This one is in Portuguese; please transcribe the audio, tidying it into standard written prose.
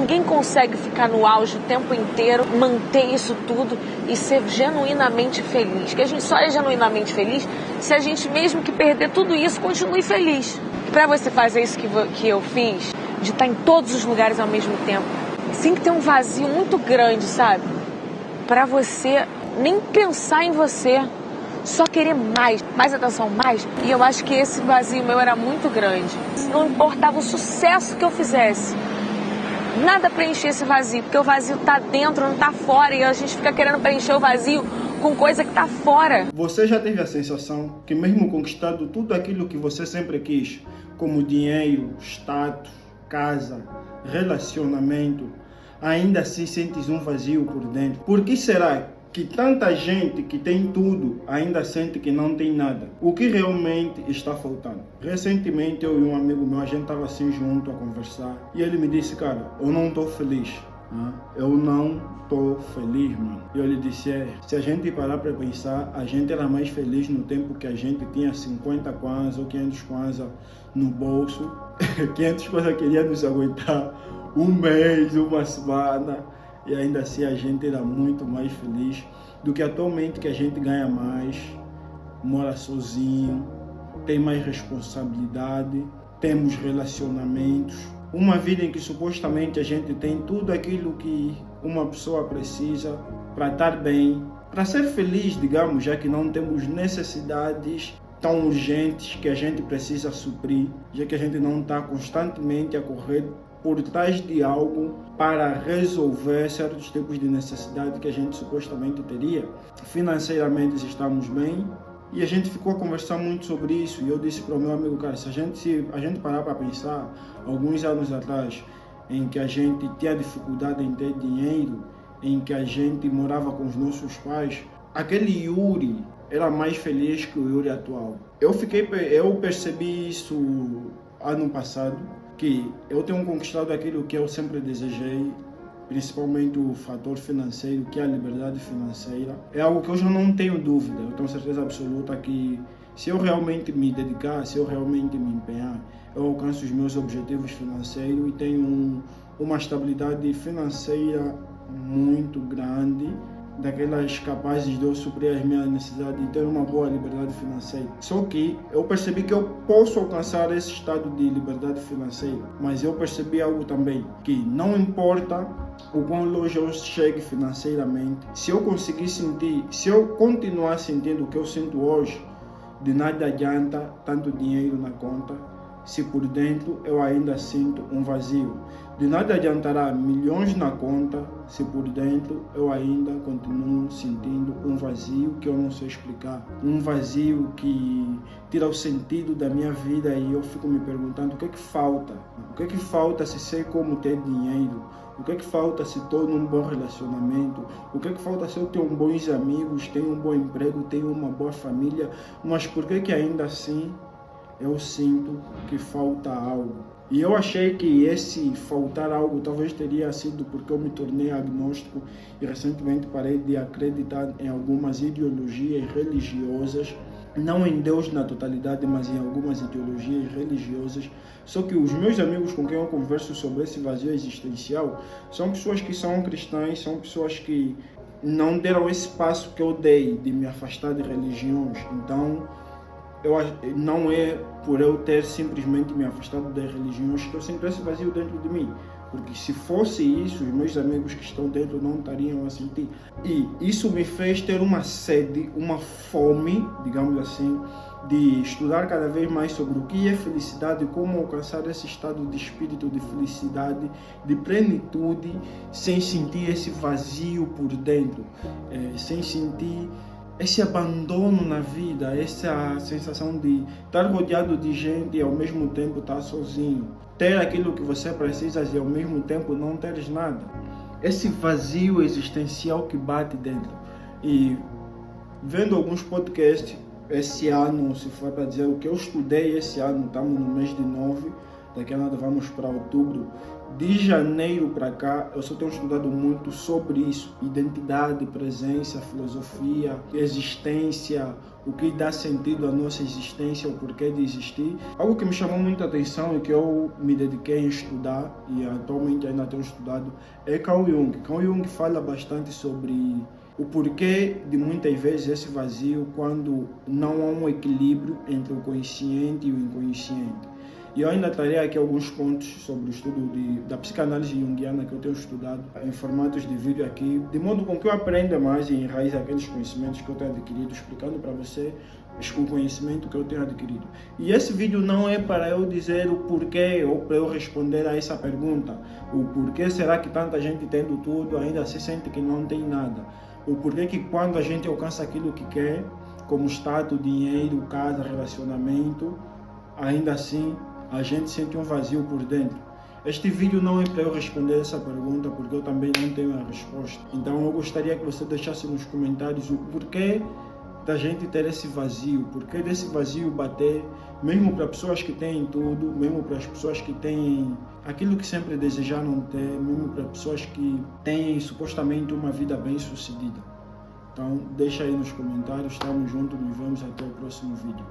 Ninguém consegue ficar no auge o tempo inteiro, manter isso tudo e ser genuinamente feliz. Que a gente só é genuinamente feliz se a gente, mesmo que perder tudo isso, continue feliz. E para você fazer isso que eu fiz, de estar em todos os lugares ao mesmo tempo, tem que ter um vazio muito grande, sabe? Para você nem pensar em você, só querer mais atenção, mais. E eu acho que esse vazio meu era muito grande. Não importava o sucesso que eu fizesse, nada preencher esse vazio, porque o vazio tá dentro, não tá fora, e a gente fica querendo preencher o vazio com coisa que tá fora. Você já teve a sensação que mesmo conquistando tudo aquilo que você sempre quis, como dinheiro, status, casa, relacionamento, ainda assim sentes um vazio por dentro? Por que será que tanta gente que tem tudo ainda sente que não tem nada? O que realmente está faltando? Recentemente eu e um amigo meu, a gente estava assim junto a conversar e ele me disse, cara, eu não estou feliz. Eu não estou feliz, mano. E eu lhe disse, se a gente parar para pensar, a gente era mais feliz no tempo que a gente tinha 50 kwanza ou 500 kwanza no bolso. 500 kwanza queria nos aguentar um mês, uma semana. E ainda assim a gente era muito mais feliz do que atualmente, que a gente ganha mais, mora sozinho, tem mais responsabilidade, temos relacionamentos, uma vida em que supostamente a gente tem tudo aquilo que uma pessoa precisa para estar bem, para ser feliz, digamos, já que não temos necessidades tão urgentes que a gente precisa suprir, já que a gente não está constantemente a correr por trás de algo para resolver certos tipos de necessidade que a gente supostamente teria. Financeiramente estamos bem e a gente ficou a conversar muito sobre isso e eu disse para o meu amigo, cara, se a gente parar para pensar, alguns anos atrás, em que a gente tinha dificuldade em ter dinheiro, em que a gente morava com os nossos pais, aquele Yuri era mais feliz que o Yuri atual. Eu percebi isso ano passado, que eu tenho conquistado aquilo que eu sempre desejei, principalmente o fator financeiro, que é a liberdade financeira. É algo que eu já não tenho dúvida, eu tenho certeza absoluta que se eu realmente me dedicar, se eu realmente me empenhar, eu alcanço os meus objetivos financeiros e tenho uma estabilidade financeira muito grande, daquelas capazes de eu suprir as minhas necessidades e ter uma boa liberdade financeira. Só que eu percebi que eu posso alcançar esse estado de liberdade financeira, mas eu percebi algo também, que não importa o quão longe eu chegue financeiramente, se eu conseguir sentir, se eu continuar sentindo o que eu sinto hoje, de nada adianta tanto dinheiro na conta, se por dentro eu ainda sinto um vazio. De nada adiantará milhões na conta se por dentro eu ainda continuo sentindo um vazio que eu não sei explicar. Um vazio que tira o sentido da minha vida e eu fico me perguntando o que é que falta? O que é que falta se sei como ter dinheiro? O que é que falta se estou num bom relacionamento? O que é que falta se eu tenho bons amigos, tenho um bom emprego, tenho uma boa família? Mas por que que ainda assim eu sinto que falta algo? E eu achei que esse faltar algo talvez teria sido porque eu me tornei agnóstico e recentemente parei de acreditar em algumas ideologias religiosas, não em Deus na totalidade, mas em algumas ideologias religiosas. Só que os meus amigos com quem eu converso sobre esse vazio existencial são pessoas que são cristãs, são pessoas que não deram esse passo que eu dei de me afastar de religiões. Então, não é por eu ter simplesmente me afastado das religiões que eu sinto esse vazio dentro de mim, porque se fosse isso, os meus amigos que estão dentro não estariam a sentir. E isso me fez ter uma sede, uma fome, digamos assim, de estudar cada vez mais sobre o que é felicidade, como alcançar esse estado de espírito de felicidade, de plenitude, sem sentir esse vazio por dentro, sem sentir esse abandono na vida, essa sensação de estar rodeado de gente e ao mesmo tempo estar sozinho. Ter aquilo que você precisa e ao mesmo tempo não teres nada. Esse vazio existencial que bate dentro. E vendo alguns podcasts, esse ano, se for para dizer o que eu estudei esse ano, estamos no mês de 9, daqui a nada vamos para outubro. De janeiro para cá, eu só tenho estudado muito sobre isso: identidade, presença, filosofia, existência, o que dá sentido à nossa existência, o porquê de existir. Algo que me chamou muita atenção e que eu me dediquei a estudar, e atualmente ainda tenho estudado, é Carl Jung. Carl Jung fala bastante sobre o porquê de muitas vezes esse vazio quando não há um equilíbrio entre o consciente e o inconsciente. E eu ainda trarei aqui alguns pontos sobre o estudo da psicanálise junguiana que eu tenho estudado em formatos de vídeo aqui, de modo com que eu aprenda mais e enraize aqueles conhecimentos que eu tenho adquirido, explicando para você o conhecimento que eu tenho adquirido. E esse vídeo não é para eu dizer o porquê ou para eu responder a essa pergunta. O porquê será que tanta gente tendo tudo ainda se sente que não tem nada? O porquê que quando a gente alcança aquilo que quer, como status, dinheiro, casa, relacionamento, ainda assim a gente sente um vazio por dentro. Este vídeo não é para eu responder essa pergunta, porque eu também não tenho a resposta. Então eu gostaria que você deixasse nos comentários o porquê da gente ter esse vazio, porquê desse vazio bater, mesmo para pessoas que têm tudo, mesmo para as pessoas que têm aquilo que sempre desejaram ter, mesmo para pessoas que têm supostamente uma vida bem sucedida. Então deixa aí nos comentários, estamos juntos, nos vemos até o próximo vídeo.